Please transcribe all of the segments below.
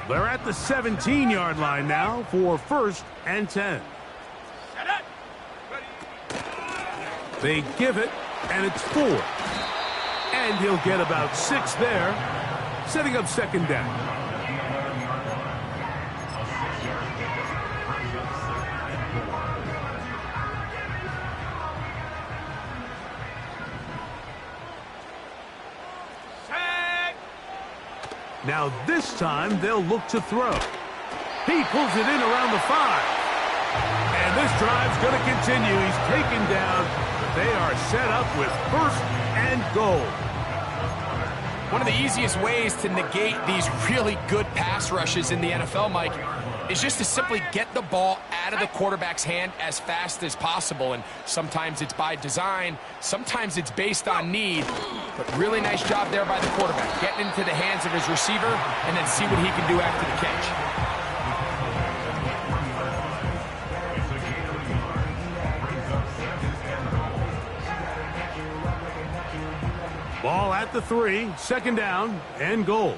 They're at the 17-yard line now for 1st and 10. They give it, and it's 4. And he'll get about 6 there, setting up 2nd down. Now this time they'll look to throw. He pulls it in around the 5. And this drive's going to continue. He's taken down. They are set up with 1st and goal. One of the easiest ways to negate these really good pass rushes in the NFL, Mike, is just to simply get the ball out of the quarterback's hand as fast as possible. And sometimes it's by design, sometimes it's based on need. But really nice job there by the quarterback, getting into the hands of his receiver and then see what he can do after the catch. Ball at the 3, 2nd down and goal.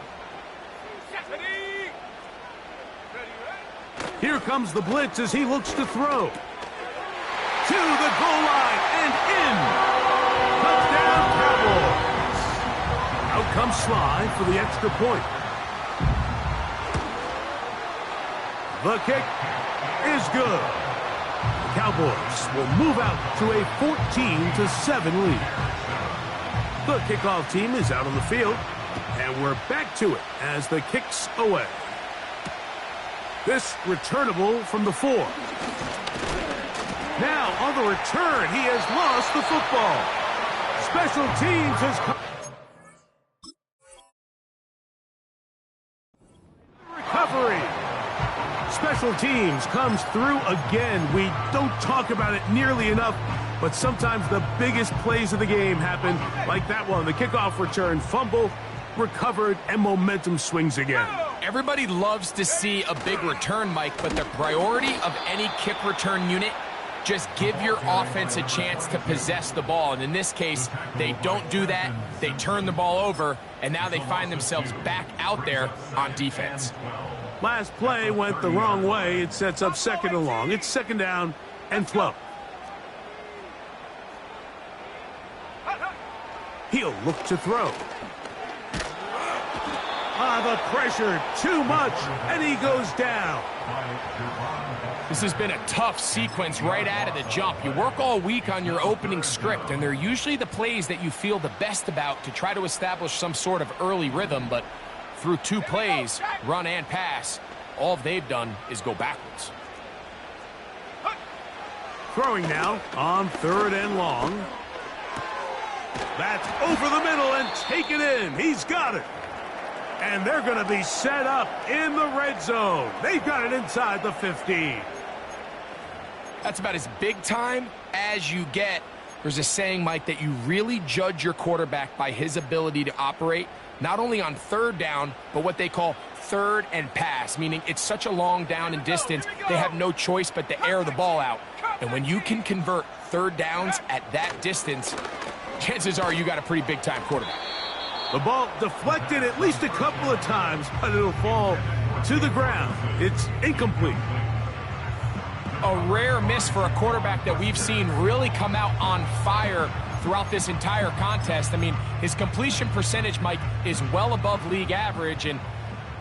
Here comes the blitz as he looks to throw. To the goal line and in. Touchdown, Cowboys. Out comes Sly for the extra point. The kick is good. The Cowboys will move out to a 14-7 lead. The kickoff team is out on the field, and we're back to it as the kick's away. This returnable from the 4. Now on the return, he has lost the football. Special teams has come. Recovery. Special teams comes through again. We don't talk about it nearly enough, but sometimes the biggest plays of the game happen like that one. The kickoff return, fumble, recovered, and momentum swings again. Everybody loves to see a big return, Mike, but the priority of any kick return unit, just give your offense a chance to possess the ball. And in this case, they don't do that. They turn the ball over, and now they find themselves back out there on defense. Last play went the wrong way. It sets up 2nd and long. It's 2nd down and 12. He'll look to throw. The pressure, too much, and he goes down. This has been a tough sequence right out of the jump. You work all week on your opening script, and they're usually the plays that you feel the best about to try to establish some sort of early rhythm, but through 2 plays, run and pass, all they've done is go backwards. Throwing now on 3rd and long. That's over the middle and taken in. He's got it. And they're going to be set up in the red zone. They've got it inside the 15. That's about as big time as you get. There's a saying, Mike, that you really judge your quarterback by his ability to operate, not only on 3rd down, but what they call 3rd and pass, meaning it's such a long down and distance, they have no choice but to air the ball out. And when you can convert 3rd downs at that distance, chances are you got a pretty big-time quarterback. The ball deflected at least a couple of times, but it'll fall to the ground. It's incomplete. A rare miss for a quarterback that we've seen really come out on fire throughout this entire contest. I mean, his completion percentage, Mike, is well above league average, and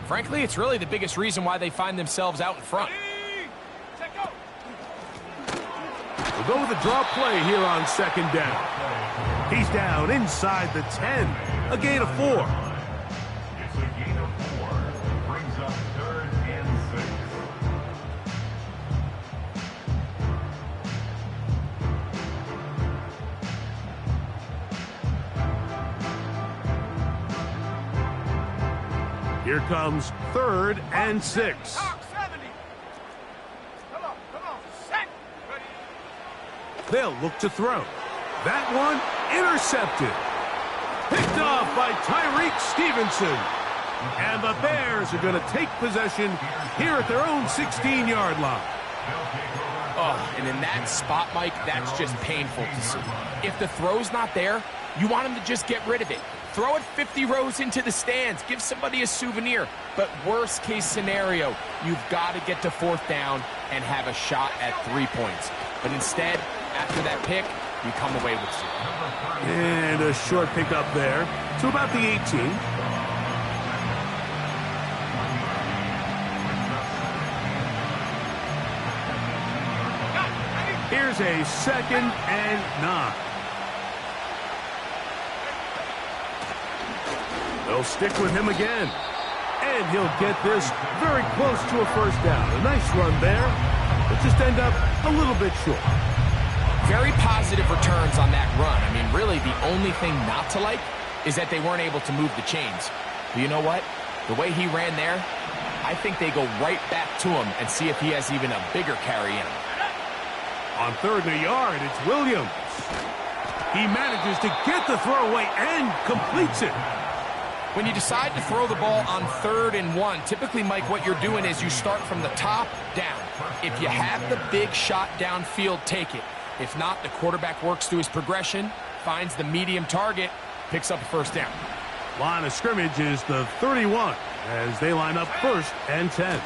frankly, it's really the biggest reason why they find themselves out in front. We'll go with a draw play here on 2nd down. He's down inside the 10. A gain of 4. It's a gain of 4. Brings up 3rd and 6. Here comes 3rd and 6. They'll look to throw. That one intercepted. Picked off by Tyreek Stevenson. And the Bears are going to take possession here at their own 16-yard line. Oh, and in that spot, Mike, that's just painful to see. If the throw's not there, you want him to just get rid of it. Throw it 50 rows into the stands. Give somebody a souvenir. But worst case scenario, you've got to get to 4th down and have a shot at 3 points. But instead, after that pick, you come away with 0. And a short pickup there to about the 18. Here's a 2nd and 9. They'll stick with him again. And he'll get this very close to a 1st down. A nice run there, but just end up a little bit short. Very positive returns on that run. I mean, really, the only thing not to like is that they weren't able to move the chains. But you know what? The way he ran there, I think they go right back to him and see if he has even a bigger carry in him. On 3rd and a yard, it's Williams. He manages to get the throw away and completes it. When you decide to throw the ball on 3rd and 1, typically, Mike, what you're doing is you start from the top down. If you have the big shot downfield, take it. If not, the quarterback works through his progression, finds the medium target, picks up a 1st down. Line of scrimmage is the 31 as they line up 1st and 10.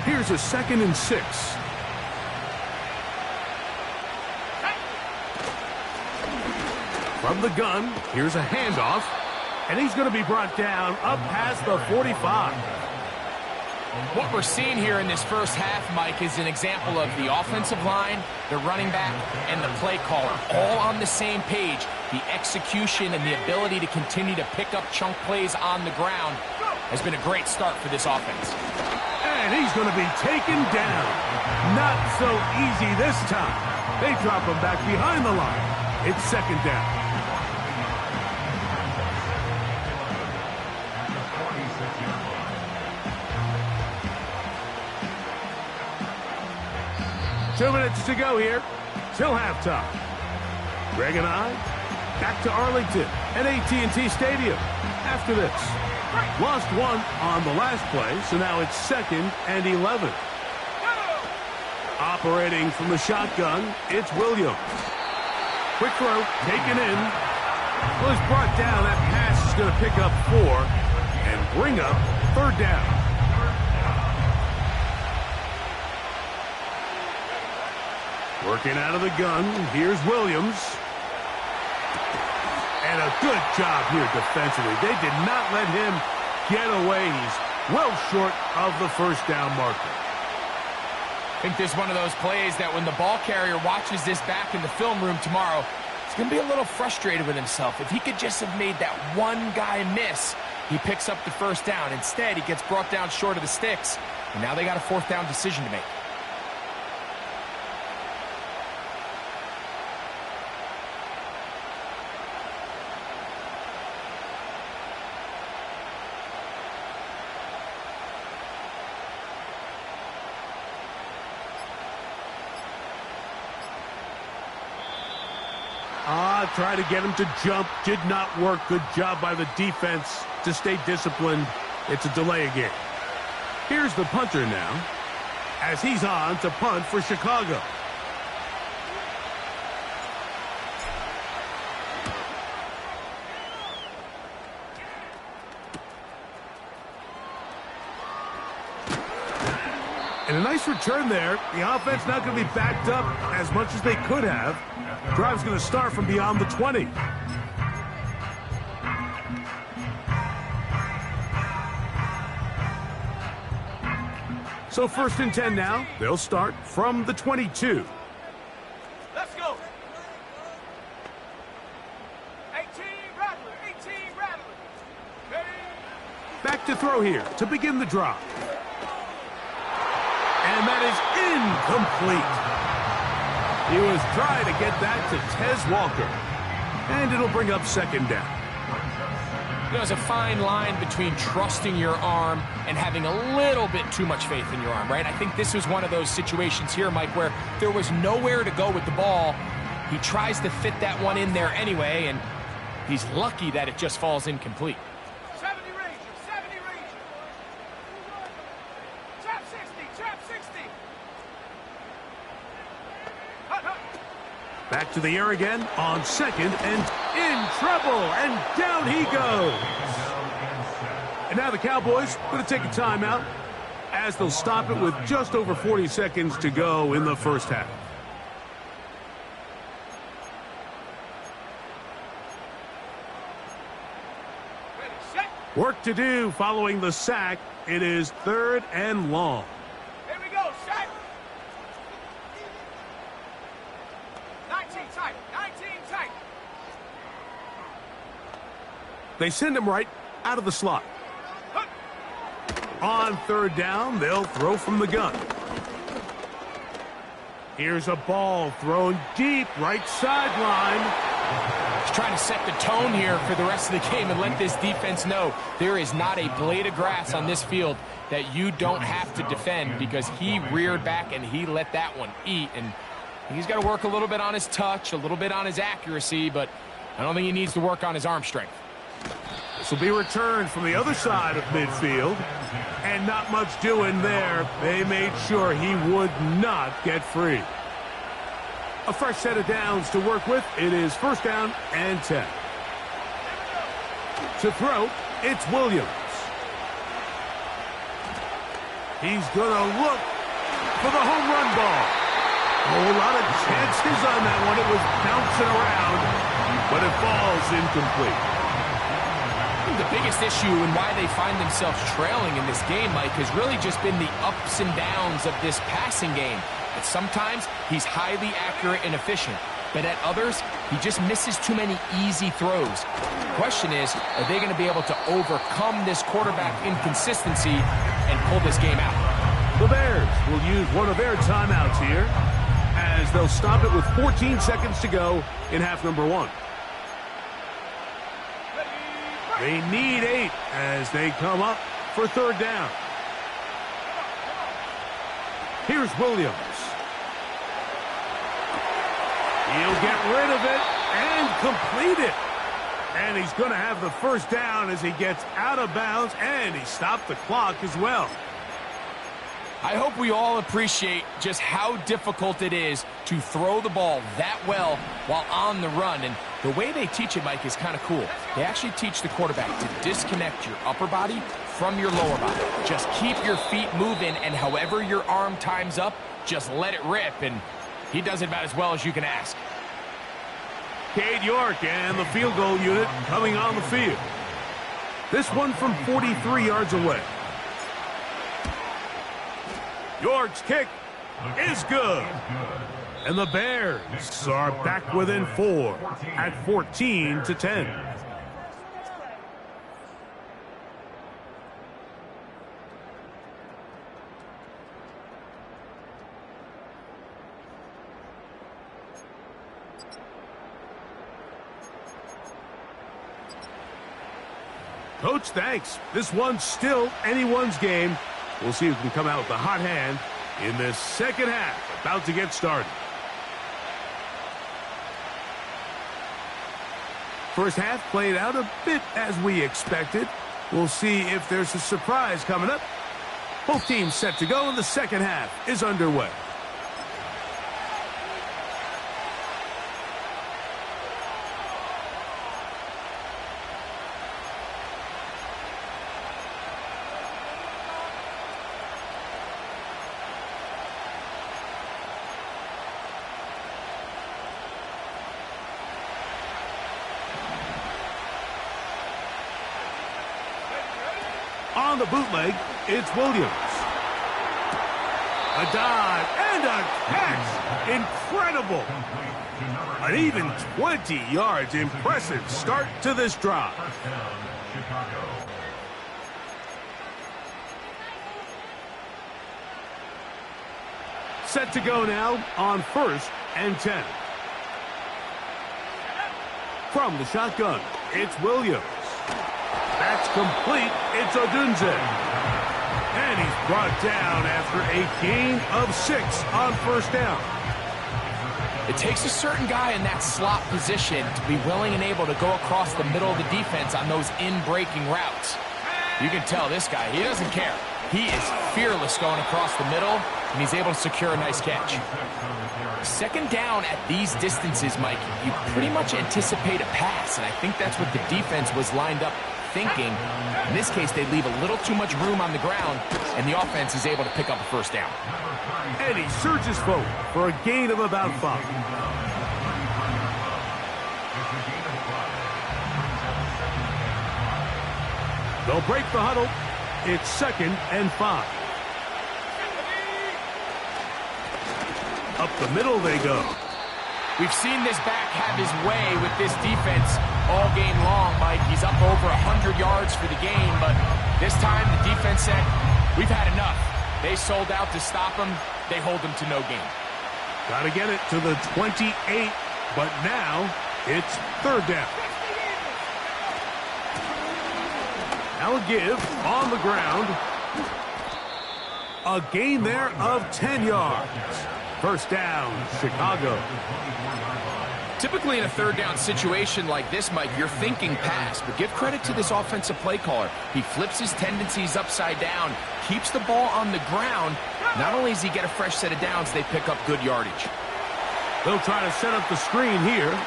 Here's a 2nd and 6. From the gun, here's a handoff, and he's going to be brought down up past the 45. What we're seeing here in this first half, Mike, is an example of the offensive line, the running back, and the play caller all on the same page. The execution and the ability to continue to pick up chunk plays on the ground has been a great start for this offense. And he's going to be taken down. Not so easy this time. They drop him back behind the line. It's 2nd down. 2 minutes to go here till halftime. Greg and I back to Arlington at AT&T Stadium after this. Lost 1 on the last play, so now it's 2nd and 11. Operating from the shotgun, it's Williams. Quick throw, taken in. Well, he's brought down. That pass is going to pick up 4 and bring up 3rd down. Working out of the gun, here's Williams. And a good job here defensively. They did not let him get away. He's well short of the 1st down marker. I think this is one of those plays that when the ball carrier watches this back in the film room tomorrow, he's going to be a little frustrated with himself. If he could just have made that one guy miss, he picks up the 1st down. Instead, he gets brought down short of the sticks, and now they got a 4th down decision to make. Try to get him to jump. Did not work. Good job by the defense to stay disciplined. It's a delay again. Here's the punter now as he's on to punt for Chicago. And a nice return there. The offense not going to be backed up as much as they could have. Drive's going to start from beyond the 20. So 1st and 10 now. They'll start from the 22. Let's go. 18 Rattler, 18 Rattler. Ready? Back to throw here to begin the drive. And that is incomplete. He was trying to get that to Tez Walker. And it'll bring up 2nd down. There's a fine line between trusting your arm and having a little bit too much faith in your arm, right? I think this was one of those situations here, Mike, where there was nowhere to go with the ball, He tries to fit that one in there anyway, and he's lucky that it just falls incomplete. 70 Ranger, 70 Ranger. Trap 60, trap 60. Hut, hut. Back to the air again on second and in trouble, and down he goes. And now the Cowboys going to take a timeout as they'll stop it with just over 40 seconds to go in the first half. Ready, set. Work to do following the sack. It is 3rd and long. Here we go, set. 19 tight, 19 tight. They send him right out of the slot. Hut. On 3rd down, they'll throw from the gun. Here's a ball thrown deep right sideline. He's trying to set the tone here for the rest of the game and let this defense know there is not a blade of grass on this field that you don't have to defend, because he reared back and he let that one eat. And he's got to work a little bit on his touch, a little bit on his accuracy, but I don't think he needs to work on his arm strength. This will be returned from the other side of midfield, and not much doing there. They made sure he would not get free. A fresh set of downs to work with. It is 1st down and 10. To throw, it's Williams. He's going to look for the home run ball. Oh, a lot of chances on that one. It was bouncing around, but it falls incomplete. The biggest issue and why they find themselves trailing in this game, Mike, has really just been the ups and downs of this passing game. At sometimes, he's highly accurate and efficient, but at others, he just misses too many easy throws. The question is, are they going to be able to overcome this quarterback inconsistency and pull this game out? The Bears will use one of their timeouts here as they'll stop it with 14 seconds to go in half number 1. They need 8 as they come up for 3rd down. Here's Williams. He'll get rid of it and complete it. And he's going to have the 1st down as he gets out of bounds, and he stopped the clock as well. I hope we all appreciate just how difficult it is to throw the ball that well while on the run. And the way they teach it, Mike, is kind of cool. They actually teach the quarterback to disconnect your upper body from your lower body. Just keep your feet moving, and however your arm times up, just let it rip. And he does it about as well as you can ask. Cade York and the field goal unit coming on the field. This one from 43 yards away. York's kick is good. And the Bears are back within 4 at 14-10. Coach, thanks. This one's still anyone's game. We'll see who can come out with the hot hand in this second half. About to get started. First half played out a bit as we expected. We'll see if there's a surprise coming up. Both teams set to go, and the second half is underway. On the bootleg, it's Williams. A dive and a catch. Incredible. An even 20 yards. Impressive start to this drive. Set to go now on 1st and 10. From the shotgun, it's Williams. That's complete. It's Odunze. And he's brought down after a gain of 6 on 1st down. It takes a certain guy in that slot position to be willing and able to go across the middle of the defense on those in-breaking routes. You can tell this guy, he doesn't care. He is fearless going across the middle, and he's able to secure a nice catch. Second down at these distances, Mike, you pretty much anticipate a pass, and I think that's what the defense was lined up thinking. In this case, they leave a little too much room on the ground, and the offense is able to pick up a first down. And he surges forward for a gain of about 5. They'll break the huddle. It's 2nd and 5. Up the middle they go. We've seen this back have his way with this defense all game long, Mike. He's up over 100 yards for the game, but this time the defense said, we've had enough. They sold out to stop him. They hold him to no gain. Got to get it to the 28, but now it's 3rd down. Now a give on the ground. A gain there of 10 yards. First down, Chicago. Typically in a 3rd down situation like this, Mike, you're thinking pass, but give credit to this offensive play caller. He flips his tendencies upside down, keeps the ball on the ground. Not only does he get a fresh set of downs, they pick up good yardage. They'll try to set up the screen here.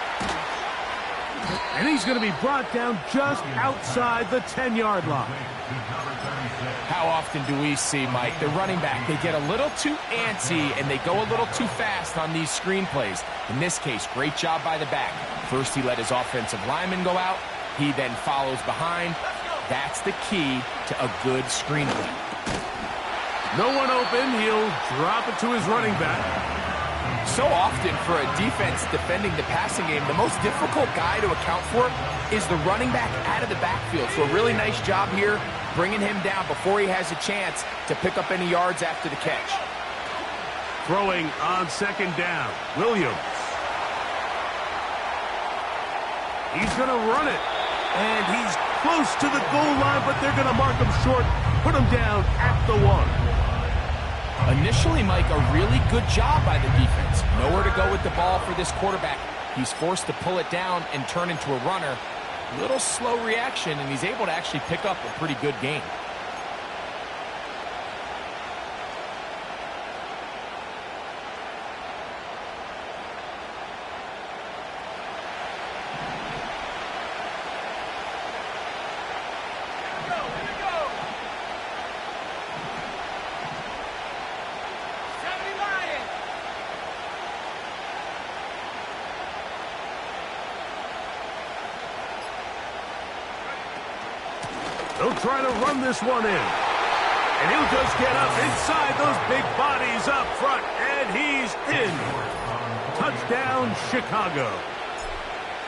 And he's going to be brought down just outside the 10-yard line. How often do we see, Mike, the running back, they get a little too antsy and they go a little too fast on these screen plays. In this case, great job by the back. First, he let his offensive lineman go out. He then follows behind. That's the key to a good screen play. No one open. He'll drop it to his running back. So often for a defense defending the passing game, the most difficult guy to account for is the running back out of the backfield. So a really nice job here, bringing him down before he has a chance to pick up any yards after the catch. Throwing on 2nd down, Williams. He's going to run it. And he's close to the goal line, but they're going to mark him short, put him down at the 1. Initially, Mike, a really good job by the defense. Nowhere to go with the ball for this quarterback. He's forced to pull it down and turn into a runner. Little slow reaction, and he's able to actually pick up a pretty good gain. They'll try to run this one in. And he'll just get up inside those big bodies up front. And he's in. Touchdown, Chicago.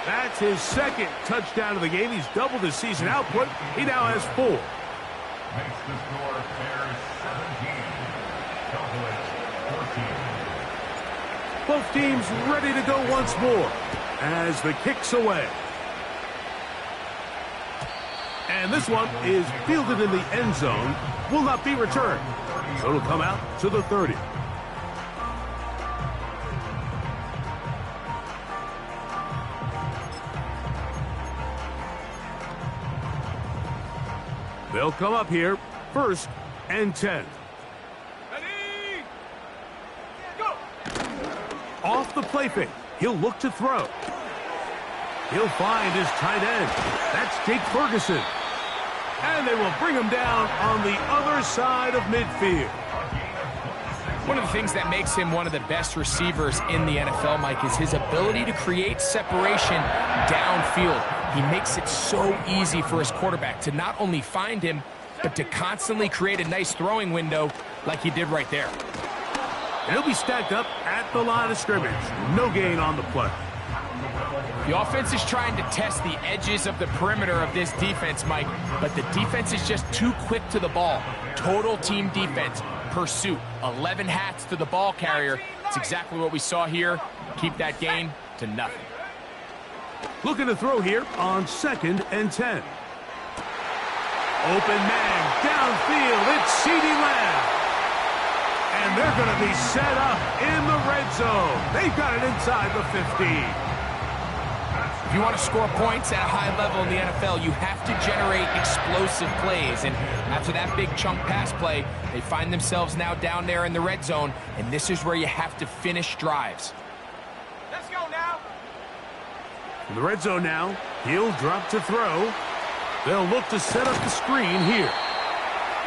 That's his 2nd touchdown of the game. He's doubled his season output. He now has 4. Makes the score Bears 17. Cowboys 14. Both teams ready to go once more as the kick's away. And this one is fielded in the end zone, will not be returned. So it'll come out to the 30. They'll come up here, 1st and 10. Ready? Go! Off the play fake, he'll look to throw. He'll find his tight end. That's Jake Ferguson. And they will bring him down on the other side of midfield. One of the things that makes him one of the best receivers in the NFL, Mike, is his ability to create separation downfield. He makes it so easy for his quarterback to not only find him, but to constantly create a nice throwing window like he did right there. And he'll be stacked up at the line of scrimmage. No gain on the play. The offense is trying to test the edges of the perimeter of this defense, Mike, but the defense is just too quick to the ball. Total team defense, pursuit, 11 hats to the ball carrier. It's exactly what we saw here. Keep that gain to nothing. Looking to throw here on 2nd and 10. Open man, downfield, it's CeeDee Lamb. And they're going to be set up in the red zone. They've got it inside the 15. If you want to score points at a high level in the NFL, you have to generate explosive plays. And after that big chunk pass play, they find themselves now down there in the red zone, and this is where you have to finish drives. Let's go now. In the red zone now, he'll drop to throw. They'll look to set up the screen here.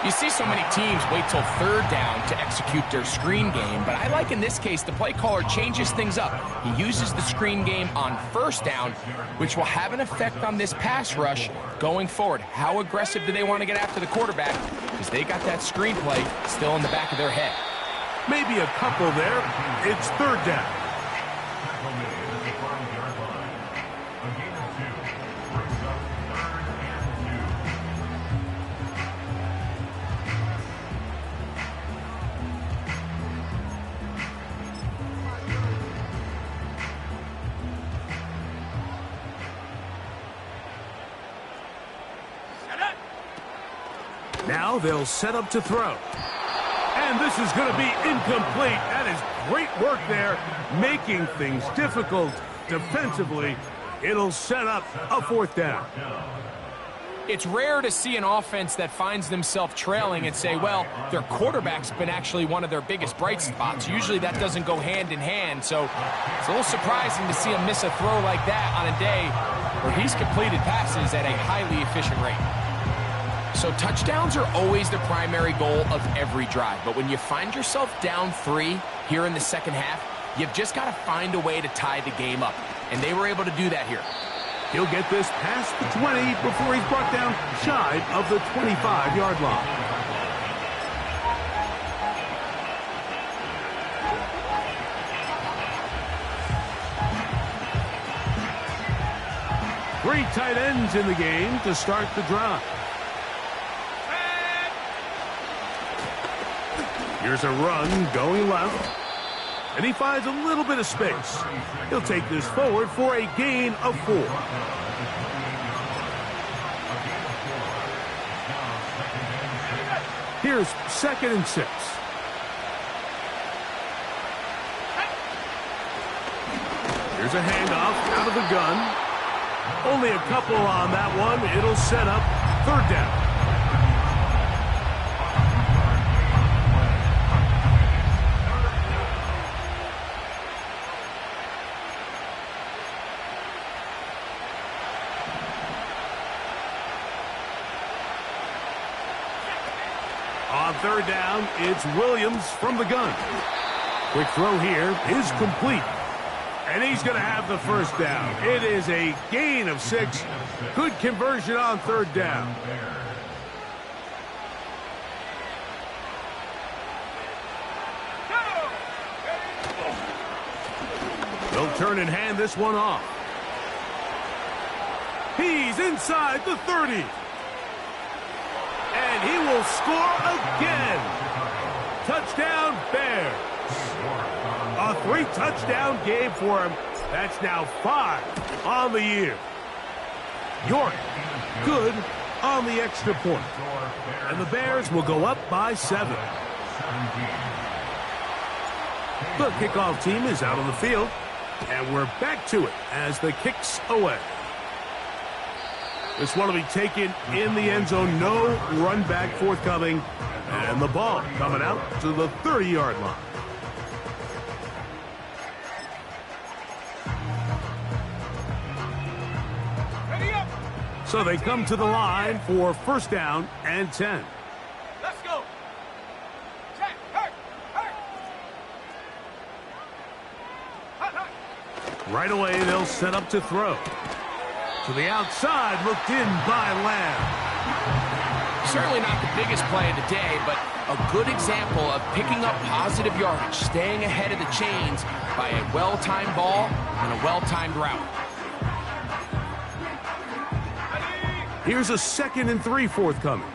You see so many teams wait till third down to execute their screen game, but I like in this case the play caller changes things up. He uses the screen game on first down, which will have an effect on this pass rush going forward. How aggressive do they want to get after the quarterback? Because they got that screen play still in the back of their head. Maybe a couple there. It's third down. Now they'll set up to throw. And this is going to be incomplete. That is great work there, making things difficult defensively. It'll set up a fourth down. It's rare to see an offense that finds themselves trailing and say, well, their quarterback's been actually one of their biggest bright spots. Usually that doesn't go hand in hand, so it's a little surprising to see him miss a throw like that on a day where he's completed passes at a highly efficient rate. So touchdowns are always the primary goal of every drive. But when you find yourself down 3 here in the second half, you've just got to find a way to tie the game up. And they were able to do that here. He'll get this past the 20 before he's brought down shy of the 25-yard line. Three tight ends in the game to start the drive. Here's a run going left. And he finds a little bit of space. He'll take this forward for a gain of 4. Here's 2nd and 6. Here's a handoff out of the gun. Only a couple on that one. It'll set up third down. On third down, it's Williams from the gun. Quick throw here is complete. And he's going to have the first down. It is a gain of 6. Good conversion on third down. They'll turn and hand this one off. He's inside the 30. And he will score again. Touchdown, Bears. A 3-touchdown game for him. That's now 5 on the year. York, good on the extra point. And the Bears will go up by 7. The kickoff team is out on the field. And we're back to it as the kick's away. This one will be taken in the end zone. No run back forthcoming. And the ball coming out to the 30-yard line. So they come to the line for first down and 10. Let's go. Check. Right away, they'll set up to throw. To the outside, looked in by Lamb. Certainly not the biggest play of the day, but a good example of picking up positive yardage, staying ahead of the chains by a well-timed ball and a well-timed route. Here's a 2nd and 3 forthcoming.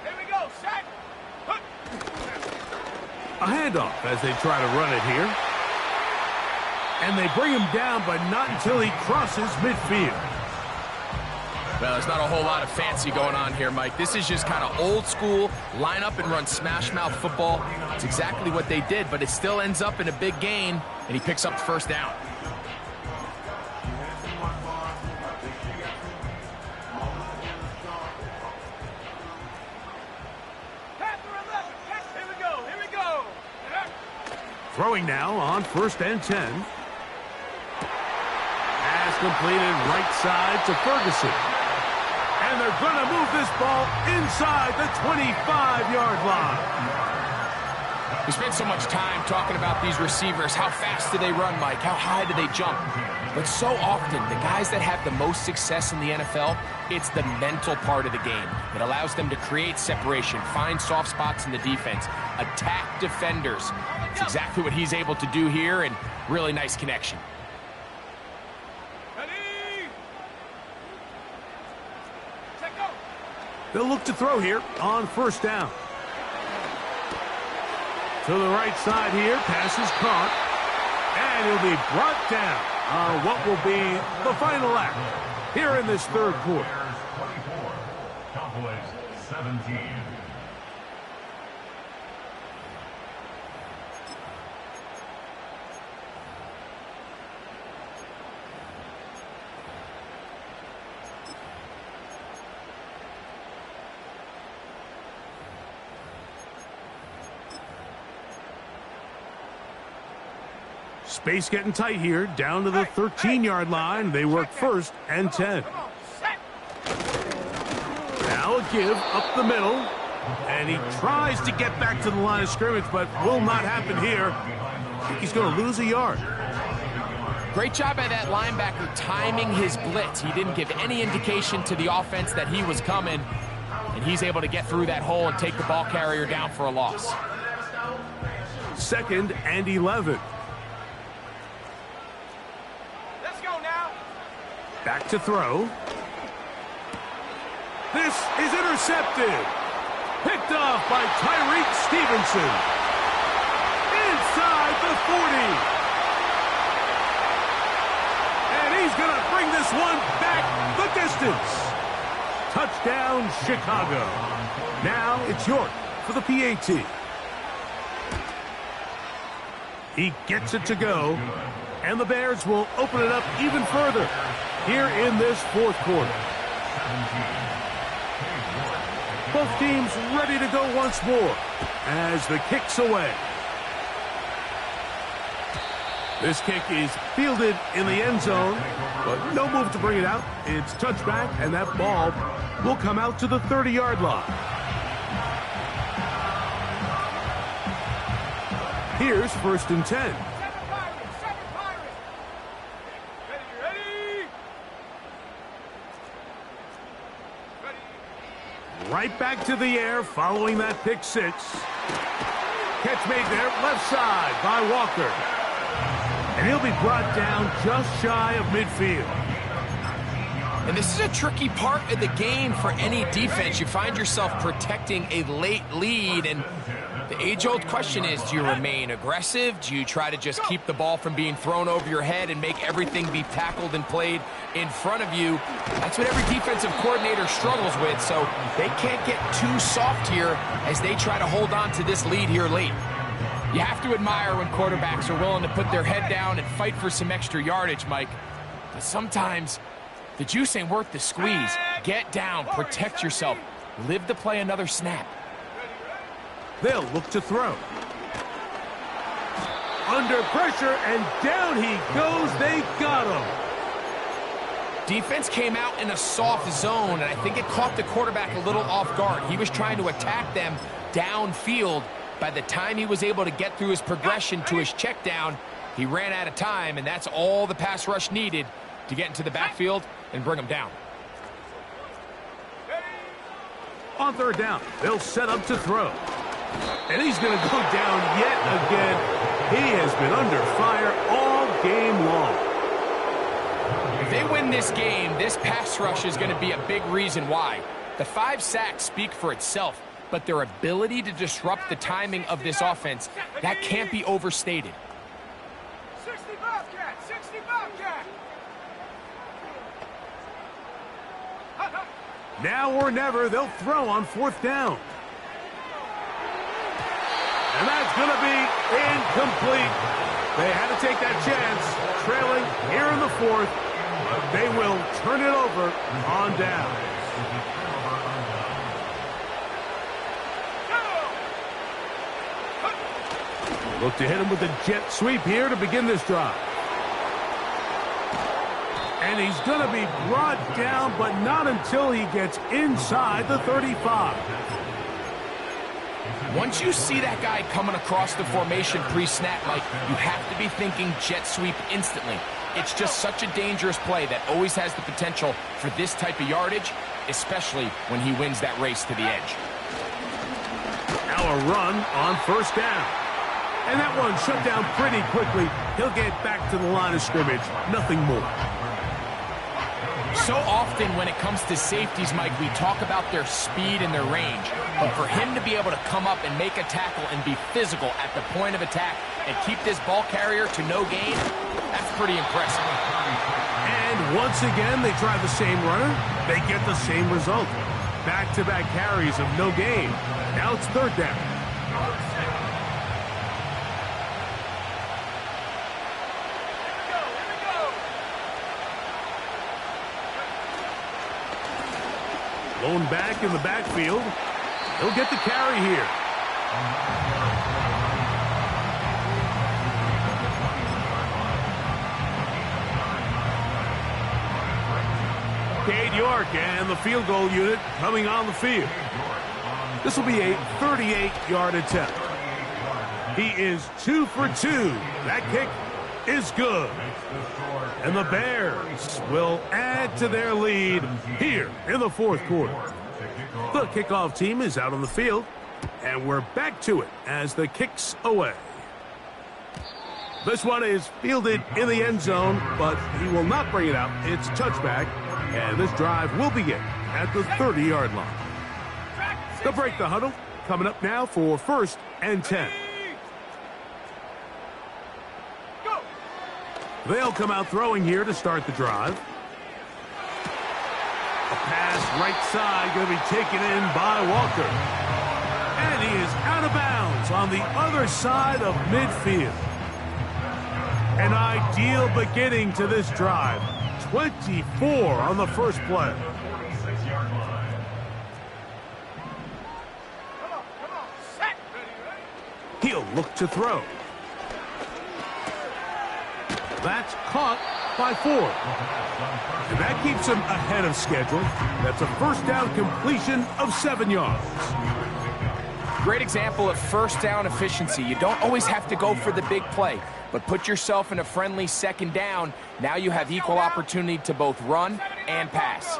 Here we go, set. A handoff as they try to run it here. And they bring him down, but not until he crosses midfield. Well, there's not a whole lot of fancy going on here, Mike. This is just kind of old school, line up and run smash mouth football. It's exactly what they did, but it still ends up in a big gain, and he picks up the first down. Throwing now on 1st and 10. Pass completed right side to Ferguson. And they're going to move this ball inside the 25-yard line. We spent so much time talking about these receivers. How fast do they run, Mike? How high do they jump? But so often, the guys that have the most success in the NFL, it's the mental part of the game. It allows them to create separation, find soft spots in the defense, attack defenders. It's exactly what he's able to do here, and really nice connection. They'll look to throw here on 1st down. To the right side here, pass is caught, and he'll be brought down on what will be the final act here in this 3rd quarter. 24, Cowboys 17. Space getting tight here, down to the 13-yard line. They work 1st and 10. Now a give up the middle, and he tries to get back to the line of scrimmage, but will not happen here. I think he's going to lose a yard. Great job by that linebacker timing his blitz. He didn't give any indication to the offense that he was coming, and he's able to get through that hole and take the ball carrier down for a loss. 2nd and 11. Back to throw. This is intercepted. Picked off by Tyreek Stevenson. Inside the 40. And he's going to bring this one back the distance. Touchdown, Chicago. Now it's York for the PAT. He gets it to go. And the Bears will open it up even further here in this 4th quarter. Both teams ready to go once more as the kick's away. This kick is fielded in the end zone, but no move to bring it out. It's touchback, and that ball will come out to the 30-yard line. Here's 1st and 10. Right back to the air following that pick 6. Catch made there, left side by Walker. And he'll be brought down just shy of midfield. And this is a tricky part of the game for any defense. You find yourself protecting a late lead, and the age-old question is, do you remain aggressive? Do you try to just keep the ball from being thrown over your head and make everything be tackled and played in front of you? That's what every defensive coordinator struggles with, so they can't get too soft here as they try to hold on to this lead here late. You have to admire when quarterbacks are willing to put their head down and fight for some extra yardage, Mike. But sometimes the juice ain't worth the squeeze. Get down, protect yourself, live to play another snap. They'll look to throw. Under pressure, and down he goes. They got him. Defense came out in a soft zone, and I think it caught the quarterback a little off guard. He was trying to attack them downfield. By the time he was able to get through his progression to his check down, he ran out of time, and that's all the pass rush needed to get into the backfield and bring him down. On 3rd down, they'll set up to throw. And he's going to go down yet again. He has been under fire all game long. If they win this game, this pass rush is going to be a big reason why. The 5 sacks speak for itself, but their ability to disrupt the timing of this offense, that can't be overstated. 60 Bobcat! 60 Bobcat! Now or never, they'll throw on 4th down. And that's going to be incomplete. They had to take that chance, trailing here in the 4th. But they will turn it over on down. Look to hit him with a jet sweep here to begin this drive. And he's going to be brought down, but not until he gets inside the 35. Once you see that guy coming across the formation pre-snap, Mike, you have to be thinking jet sweep instantly. It's just such a dangerous play that always has the potential for this type of yardage, especially when he wins that race to the edge. Now a run on 1st down. And that one shut down pretty quickly. He'll get back to the line of scrimmage. Nothing more. So often when it comes to safeties, Mike, we talk about their speed and their range. But for him to be able to come up and make a tackle and be physical at the point of attack and keep this ball carrier to no gain, that's pretty impressive. And once again, they try the same runner. They get the same result. Back-to-back carries of no gain. Now it's 3rd down. Blown back in the backfield. He'll get the carry here. Cade York and the field goal unit coming on the field. This will be a 38-yard attempt. He is 2 for 2. That kick is good. And the Bears will add to their lead here in the 4th quarter. The kickoff team is out on the field, and we're back to it as the kick's away. This one is fielded in the end zone, but he will not bring it out. It's touchback, and this drive will begin at the 30-yard line. They'll break the huddle. Coming up now for 1st and 10. They'll come out throwing here to start the drive. A pass right side going to be taken in by Walker. And he is out of bounds on the other side of midfield. An ideal beginning to this drive. 24 on the first play. He'll look to throw. That's caught by 4. And that keeps him ahead of schedule. That's a 1st down completion of 7 yards. Great example of 1st down efficiency. You don't always have to go for the big play, but put yourself in a friendly 2nd down. Now you have equal opportunity to both run and pass.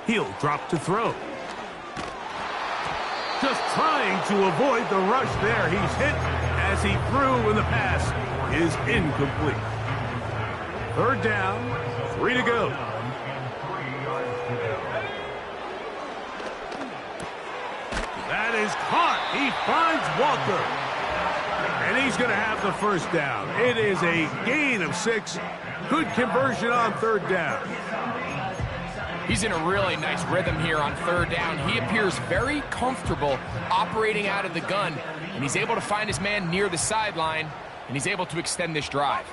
He'll drop to throw. Just trying to avoid the rush there. He's hit as he threw, and the pass is incomplete. 3rd down, 3 to go. That is caught. He finds Walker. And he's going to have the 1st down. It is a gain of 6. Good conversion on 3rd down. He's in a really nice rhythm here on 3rd down. He appears very comfortable operating out of the gun, and he's able to find his man near the sideline, and he's able to extend this drive.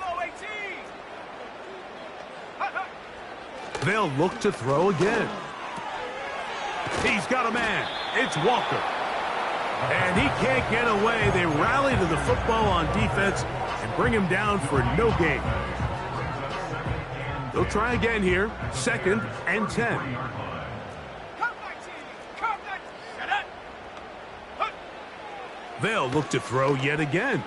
They'll look to throw again. He's got a man. It's Walker. And he can't get away. They rally to the football on defense and bring him down for no gain. They'll try again here. 2nd and 10. They'll look to throw yet again.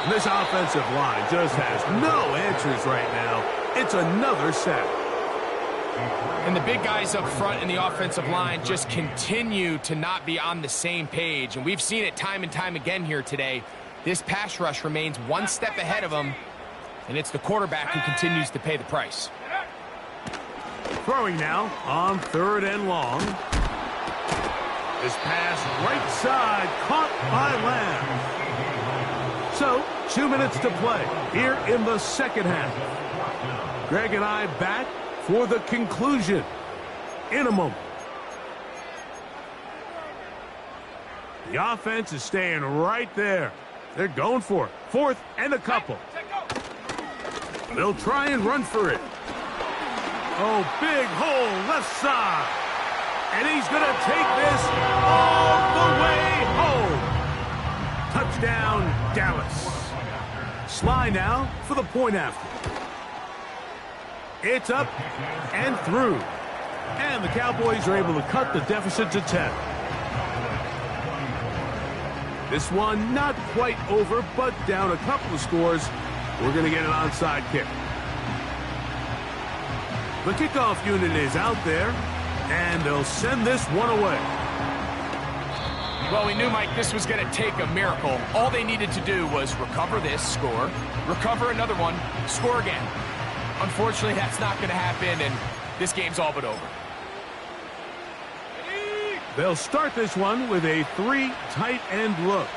And this offensive line just has no answers right now. It's another sack. And the big guys up front in the offensive line just continue to not be on the same page. And we've seen it time and time again here today. This pass rush remains one step ahead of them, and it's the quarterback who continues to pay the price. Throwing now on 3rd and long. This pass right side caught by Lamb. So, 2 minutes to play here in the 2nd half. Greg and I back for the conclusion in a moment. The offense is staying right there. They're going for it. 4th and a couple. They'll try and run for it. Oh, big hole left side. And he's going to take this all the way home. Touchdown, Dallas. Sly now for the point after. It's up and through. And the Cowboys are able to cut the deficit to 10. This one not quite over, but down a couple of scores. We're going to get an onside kick. The kickoff unit is out there, and they'll send this one away. Well, we knew, Mike, this was going to take a miracle. All they needed to do was recover this, score, recover another one, score again. Unfortunately, that's not going to happen, and this game's all but over. They'll start this one with a 3 tight end look.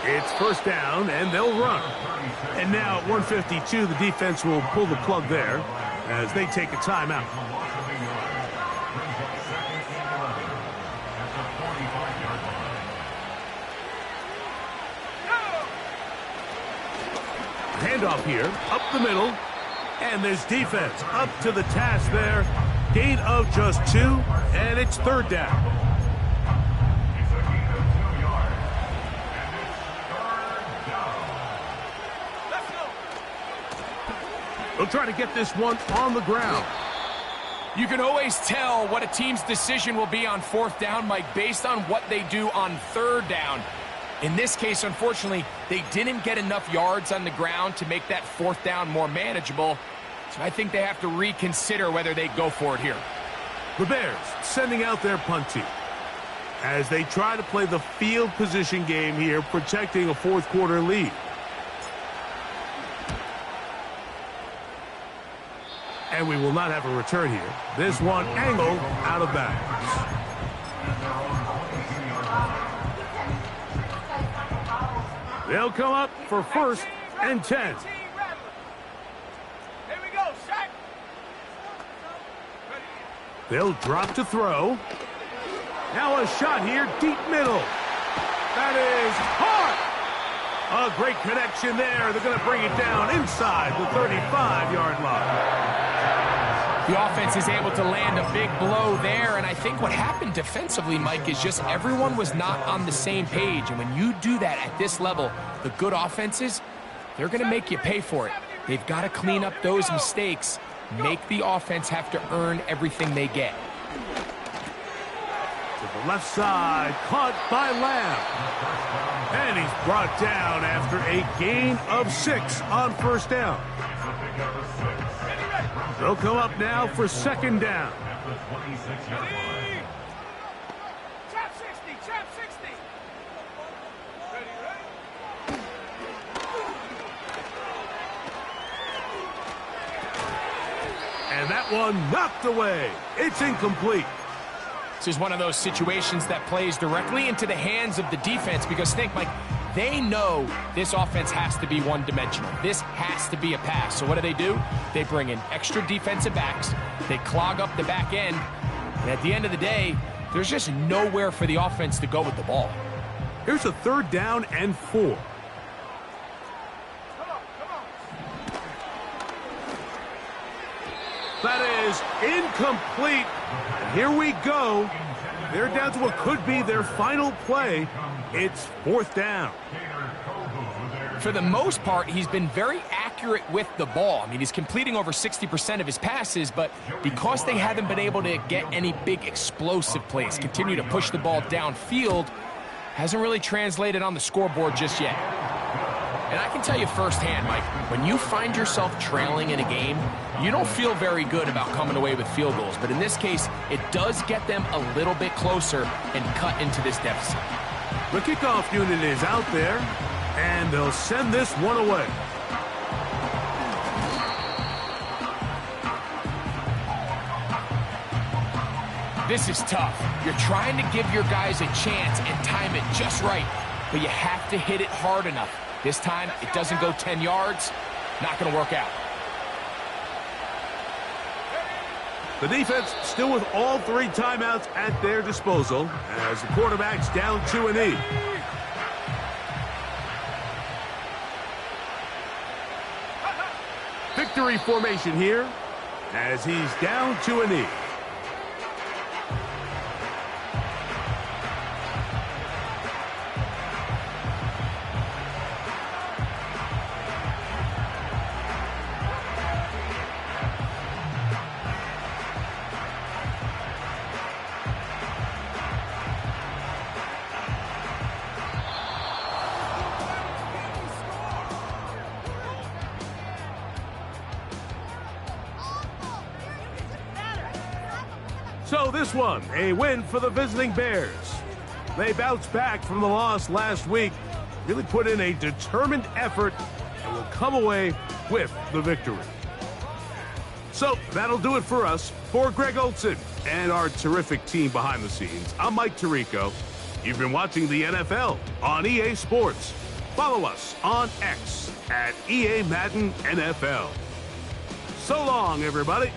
It's first down, and they'll run. And now at 152, the defense will pull the plug there as they take a timeout. Handoff here, up the middle, and there's defense up to the task there. Gain of just 2, and it's 3rd down. It's a gain of 2 yards, and it's 3rd down. Let's go. They'll try to get this one on the ground. You can always tell what a team's decision will be on 4th down, Mike, based on what they do on 3rd down. In this case, unfortunately, they didn't get enough yards on the ground to make that 4th down more manageable. So I think they have to reconsider whether they go for it here. The Bears sending out their punt team as they try to play the field position game here, protecting a 4th quarter lead. And we will not have a return here. This one angled out of bounds. They'll come up for 1st and 10. They'll drop to throw. Now a shot here, deep middle. That is hard. A great connection there. They're going to bring it down inside the 35-yard line. The offense is able to land a big blow there, and I think what happened defensively, Mike, is just everyone was not on the same page. And when you do that at this level, the good offenses, they're going to make you pay for it. They've got to clean up those mistakes. Make the offense have to earn everything they get. To the left side, caught by Lamb. And he's brought down after a gain of 6 on 1st down. They'll come up now for 2nd down. Trap 60, trap 60. And that one knocked away. It's incomplete. This is one of those situations that plays directly into the hands of the defense because think, Mike, they know this offense has to be one-dimensional. This has to be a pass. So what do? They bring in extra defensive backs. They clog up the back end. And at the end of the day, there's just nowhere for the offense to go with the ball. Here's a 3rd down and 4. That is incomplete. And here we go. They're down to what could be their final play. It's 4th down. For the most part, he's been very accurate with the ball. I mean, he's completing over 60% of his passes, but because they haven't been able to get any big explosive plays, continue to push the ball downfield, hasn't really translated on the scoreboard just yet. And I can tell you firsthand, Mike, when you find yourself trailing in a game, you don't feel very good about coming away with field goals. But in this case, it does get them a little bit closer and cut into this deficit. The kickoff unit is out there, and they'll send this one away. This is tough. You're trying to give your guys a chance and time it just right, but you have to hit it hard enough. This time, it doesn't go 10 yards. Not going to work out. The defense still with all 3 timeouts at their disposal as the quarterback's down to a knee. Victory formation here as he's down to a knee. So this one, a win for the visiting Bears. They bounced back from the loss last week, really put in a determined effort, and will come away with the victory. So that'll do it for us. For Greg Olson and our terrific team behind the scenes, I'm Mike Tirico. You've been watching the NFL on EA Sports. Follow us on X at EA Madden NFL. So long, everybody.